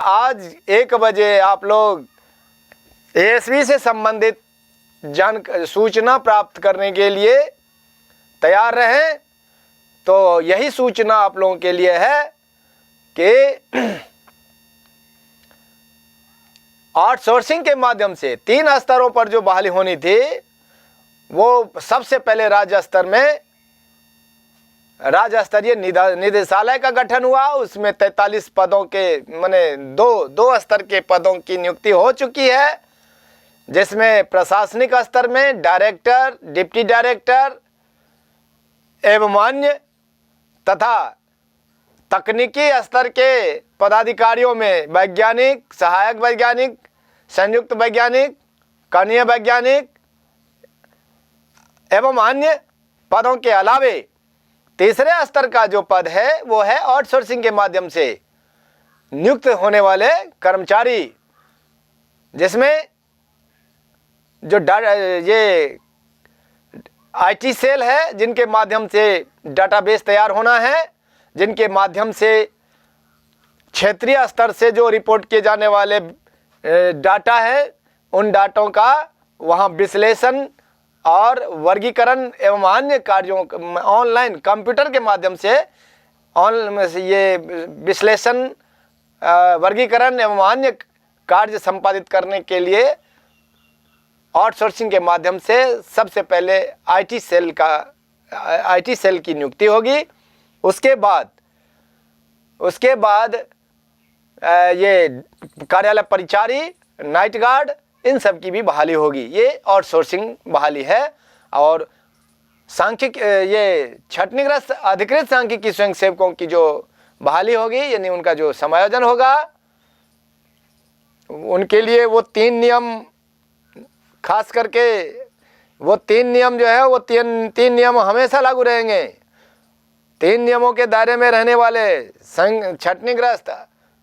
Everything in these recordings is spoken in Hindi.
आज 1 बजे आप लोग एएसबी से संबंधित सूचना प्राप्त करने के लिए तैयार रहें। तो यही सूचना आप लोगों के लिए है कि आउटसोर्सिंग के माध्यम से 3 स्तरों पर जो बहाली होनी थी वो सबसे पहले राज्य स्तर में राज्य स्तरीय निदेशालय का गठन हुआ। उसमें 43 पदों के माने दो स्तर के पदों की नियुक्ति हो चुकी है, जिसमें प्रशासनिक स्तर में डायरेक्टर, डिप्टी डायरेक्टर एवं अन्य तथा तकनीकी स्तर के पदाधिकारियों में वैज्ञानिक, सहायक वैज्ञानिक, संयुक्त वैज्ञानिक, कनीय वैज्ञानिक एवं अन्य पदों के अलावे तीसरे स्तर का जो पद है वो है आउटसोर्सिंग के माध्यम से नियुक्त होने वाले कर्मचारी, जिसमें जो ये आईटी सेल है जिनके माध्यम से डाटाबेस तैयार होना है, जिनके माध्यम से क्षेत्रीय स्तर से जो रिपोर्ट किए जाने वाले डाटा है उन डाटों का वहाँ विश्लेषण और वर्गीकरण एवं अन्य कार्यों ऑनलाइन कंप्यूटर के माध्यम से ये विश्लेषण, वर्गीकरण एवं अन्य कार्य संपादित करने के लिए आउटसोर्सिंग के माध्यम से सबसे पहले आईटी सेल की नियुक्ति होगी। उसके बाद ये कार्यालय परिचारी, नाइट गार्ड, इन सब की भी बहाली होगी। ये आउटसोर्सिंग बहाली है। और सांख्यिकी, ये छटनीग्रस्त अधिकृत सांख्यिकी स्वयंसेवकों की जो बहाली होगी, यानी उनका जो समायोजन होगा, उनके लिए वो 3 नियम, खास करके वो 3 नियम जो है वो तीन नियम हमेशा लागू रहेंगे। 3 नियमों के दायरे में रहने वाले छटनीग्रस्त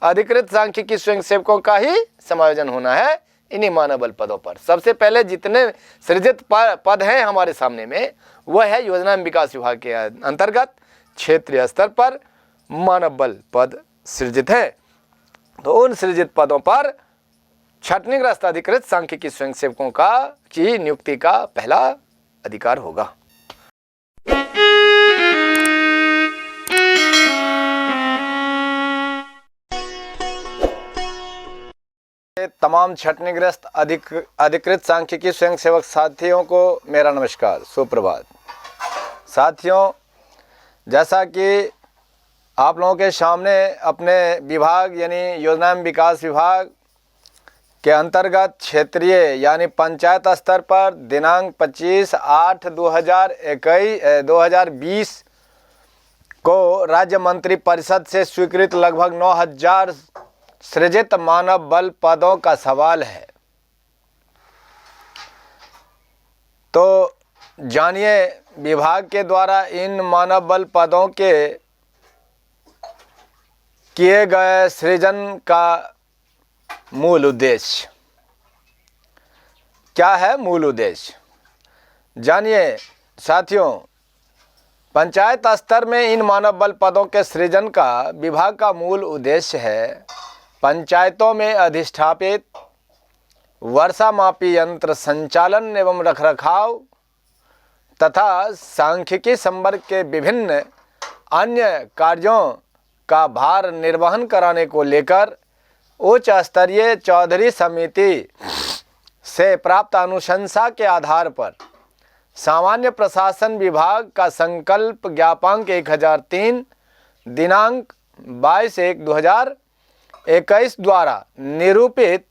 अधिकृत सांख्यिकी स्वयंसेवकों का ही समायोजन होना है इन्हीं मानव बल पदों पर। सबसे पहले जितने सृजित पद हैं हमारे सामने में, वह है योजना एवं विकास विभाग के अंतर्गत क्षेत्रीय स्तर पर मानव बल पद सृजित है। तो उन सृजित पदों पर छटनीग्रस्त अधिकृत सांख्यिकी स्वयंसेवकों की नियुक्ति का पहला अधिकार होगा। तमाम छटनीग्रस्त अधिकृत सांख्यिकी स्वयंसेवक साथियों को मेरा नमस्कार, सुप्रभात। साथियों, जैसा कि आप लोगों के सामने अपने विभाग यानी योजना एवं विकास विभाग के अंतर्गत क्षेत्रीय यानी पंचायत स्तर पर दिनांक 25/8/2020 को राज्य मंत्री परिषद से स्वीकृत लगभग 9000 सृजित मानव बल पदों का सवाल है। तो जानिए विभाग के द्वारा इन मानव बल पदों के किए गए सृजन का मूल उद्देश्य क्या है। मूल उद्देश्य जानिए साथियों, पंचायत स्तर में इन मानव बल पदों के सृजन का विभाग का मूल उद्देश्य है पंचायतों में अधिष्ठापित वर्षा मापी यंत्र संचालन एवं रखरखाव तथा सांख्यिकी संवर्ग के विभिन्न अन्य कार्यों का भार निर्वहन कराने को लेकर उच्च स्तरीय चौधरी समिति से प्राप्त अनुशंसा के आधार पर सामान्य प्रशासन विभाग का संकल्प ज्ञापांक 1003 दिनांक 22/1/2021 द्वारा निरूपित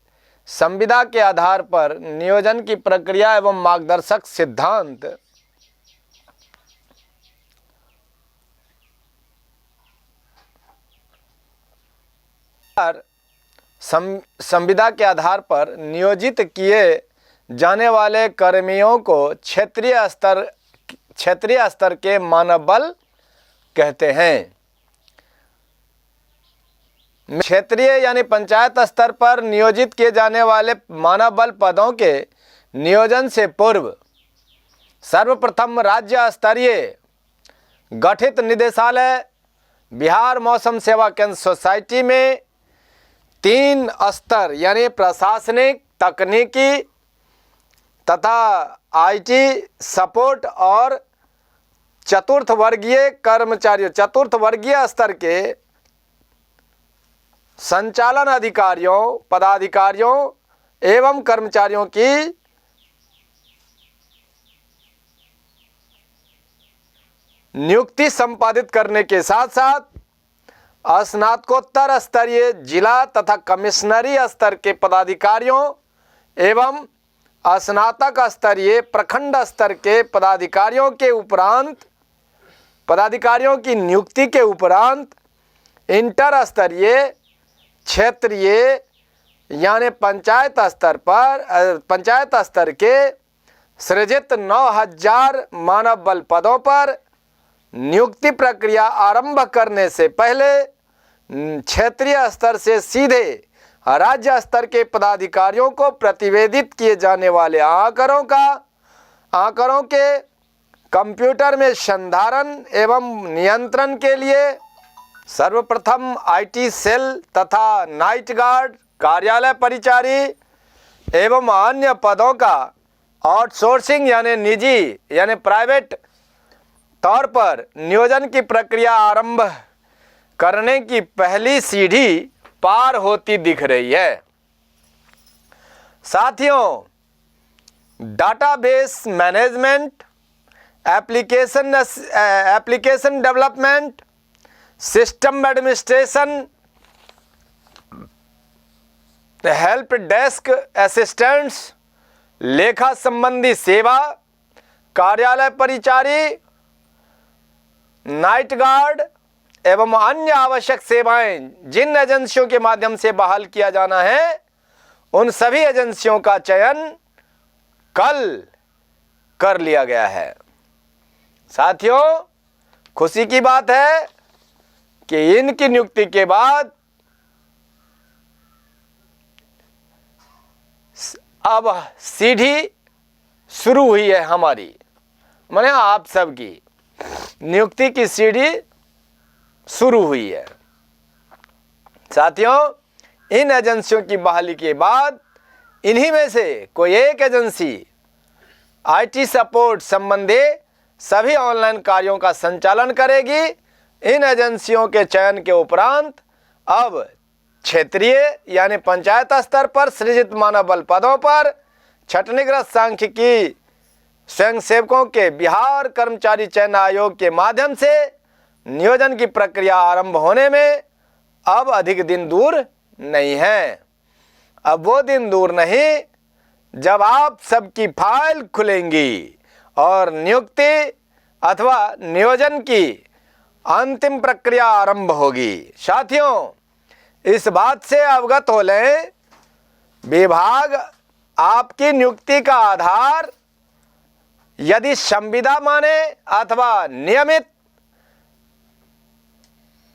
संविदा के आधार पर नियोजन की प्रक्रिया एवं मार्गदर्शक सिद्धांत संविदा के आधार पर नियोजित किए जाने वाले कर्मियों को क्षेत्रीय स्तर के मानव बल कहते हैं। क्षेत्रीय यानी पंचायत स्तर पर नियोजित किए जाने वाले मानव बल पदों के नियोजन से पूर्व सर्वप्रथम राज्य स्तरीय गठित निदेशालय बिहार मौसम सेवा केंद्र सोसाइटी में 3 स्तर यानी प्रशासनिक, तकनीकी तथा आईटी सपोर्ट और चतुर्थ वर्गीय कर्मचारियों, चतुर्थ वर्गीय स्तर के संचालन अधिकारियों, पदाधिकारियों एवं कर्मचारियों की नियुक्ति संपादित करने के साथ साथ स्नातकोत्तर स्तरीय जिला तथा कमिश्नरी स्तर के पदाधिकारियों एवं स्नातक स्तरीय प्रखंड स्तर के पदाधिकारियों के उपरांत, पदाधिकारियों की नियुक्ति के उपरांत इंटर स्तरीय, क्षेत्रीय यानी पंचायत स्तर के सृजित 9000 मानव बल पदों पर नियुक्ति प्रक्रिया आरंभ करने से पहले क्षेत्रीय स्तर से सीधे राज्य स्तर के पदाधिकारियों को प्रतिवेदित किए जाने वाले आंकड़ों के कंप्यूटर में संधारण एवं नियंत्रण के लिए सर्वप्रथम आईटी सेल तथा नाइट गार्ड, कार्यालय परिचारी एवं अन्य पदों का आउटसोर्सिंग यानी निजी यानी प्राइवेट तौर पर नियोजन की प्रक्रिया आरंभ करने की पहली सीढ़ी पार होती दिख रही है। साथियों, database management, application development, system administration, help desk assistants, लेखा संबंधी सेवा, कार्यालय परिचारी, नाइट गार्ड एवं अन्य आवश्यक सेवाएं जिन एजेंसियों के माध्यम से बहाल किया जाना है, उन सभी एजेंसियों का चयन कल कर लिया गया है। साथियों, खुशी की बात है कि इनकी नियुक्ति के बाद अब सीढ़ी शुरू हुई है हमारी, माने आप सबकी नियुक्ति की सीढ़ी शुरू हुई है। साथियों, इन एजेंसियों की बहाली के बाद इन्हीं में से कोई एक एजेंसी आईटी सपोर्ट संबंधी सभी ऑनलाइन कार्यों का संचालन करेगी। इन एजेंसियों के चयन के उपरांत अब क्षेत्रीय यानी पंचायत स्तर पर सृजित मानव बल पदों पर छटनीग्रस्त सांख्यिकी स्वयंसेवकों के बिहार कर्मचारी चयन आयोग के माध्यम से नियोजन की प्रक्रिया आरंभ होने में अब अधिक दिन दूर नहीं है। अब वो दिन दूर नहीं जब आप सबकी फाइल खुलेंगी और नियुक्ति अथवा नियोजन की अंतिम प्रक्रिया आरंभ होगी। साथियों, इस बात से अवगत हो लें, विभाग आपकी नियुक्ति का आधार यदि संविदा माने अथवा नियमित,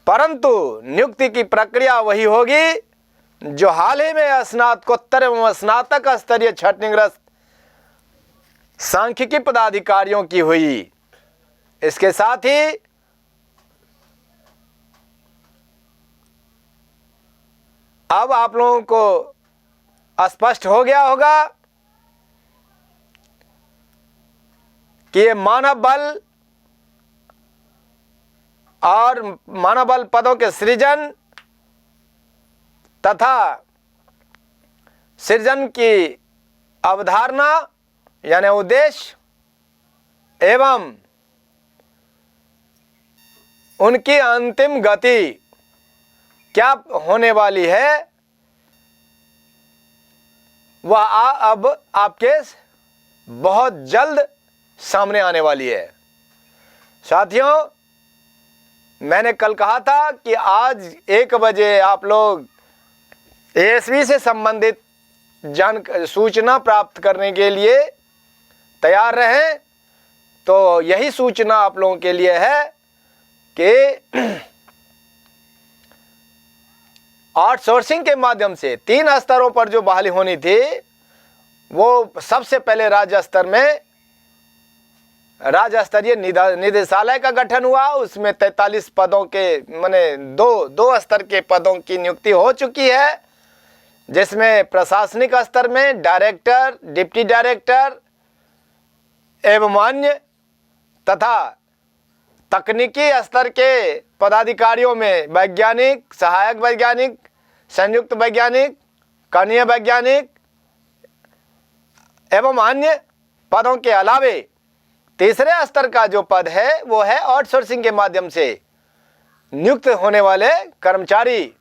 परंतु नियुक्ति की प्रक्रिया वही होगी जो हाल ही में स्नातकोत्तर एवं स्नातक स्तरीय छटनीग्रस्त सांख्यिकी पदाधिकारियों की हुई। इसके साथ ही अब आप लोगों को स्पष्ट हो गया होगा कि ये मानव बल और मानव बल पदों के सृजन तथा सृजन की अवधारणा यानी उद्देश्य एवं उनकी अंतिम गति क्या होने वाली है, वह अब आपके बहुत जल्द सामने आने वाली है। साथियों, मैंने कल कहा था कि आज 1 बजे आप लोग एएसवी से संबंधित सूचना प्राप्त करने के लिए तैयार रहें। तो यही सूचना आप लोगों के लिए है कि आउटसोर्सिंग के माध्यम से 3 स्तरों पर जो बहाली होनी थी, वो सबसे पहले राज्य स्तर में राज्य स्तरीय निदेशालय का गठन हुआ। उसमें 43 पदों के माने दो स्तर के पदों की नियुक्ति हो चुकी है। जिसमें प्रशासनिक स्तर में डायरेक्टर, डिप्टी डायरेक्टर एवं अन्य तथा तकनीकी स्तर के पदाधिकारियों में वैज्ञानिक, सहायक वैज्ञानिक, संयुक्त वैज्ञानिक, कनीय वैज्ञानिक एवं अन्य पदों के अलावे तीसरे स्तर का जो पद है वो है आउटसोर्सिंग के माध्यम से नियुक्त होने वाले कर्मचारी,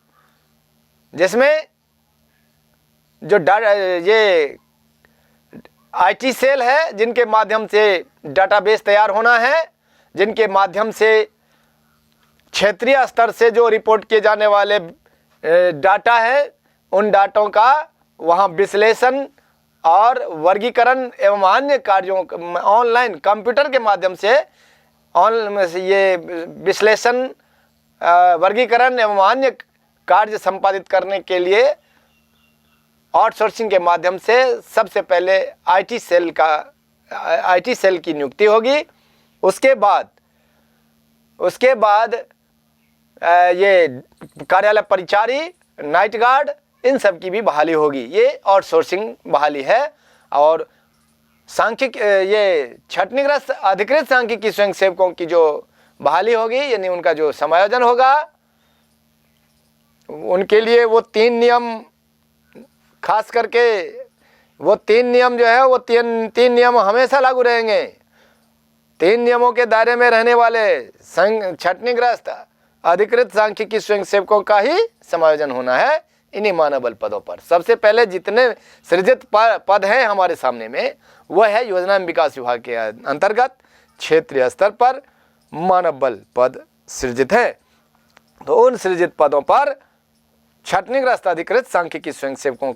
जिसमें जो ये आईटी सेल है, जिनके माध्यम से डाटाबेस तैयार होना है, जिनके माध्यम से क्षेत्रीय स्तर से जो रिपोर्ट किए जाने वाले डाटा है, उन डाटों का वहाँ विश्लेषण और वर्गीकरण एवं अन्य कार्यों ऑनलाइन कंप्यूटर के माध्यम से ये विश्लेषण, वर्गीकरण एवं अन्य कार्य संपादित करने के लिए आउटसोर्सिंग के माध्यम से सबसे पहले आईटी सेल की नियुक्ति होगी। उसके बाद ये कार्यालय परिचारी, नाइट गार्ड, इन सब की भी बहाली होगी। ये आउटसोर्सिंग बहाली है। और सांख्यिकी, ये छटनीग्रस्त अधिकृत सांख्यिकी स्वयंसेवकों की जो बहाली होगी, यानी उनका जो समायोजन होगा, उनके लिए वो 3 नियम, खास करके वो 3 नियम जो है वो तीन नियम हमेशा लागू रहेंगे। 3 नियमों के दायरे में रहने वाले छटनीग्रस्त अधिकृत सांख्यिकी स्वयंसेवकों का ही समायोजन होना है इन्हीं मानव बल पदों पर। सबसे पहले जितने सृजित पद हैं हमारे सामने में, वह है योजना एवं विकास विभाग के अंतर्गत क्षेत्रीय स्तर पर मानव बल पद सृजित है। तो उन सृजित पदों पर छटनीग्रस्त अधिकृत सांख्यिकी स्वयंसेवकों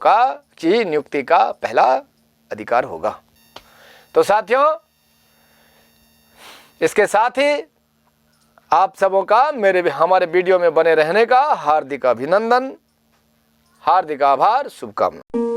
की नियुक्ति का पहला अधिकार होगा। तो साथियों, इसके साथ ही आप सबों का हमारे वीडियो में बने रहने का हार्दिक अभिनंदन, हार्दिक आभार, शुभकामनाएं।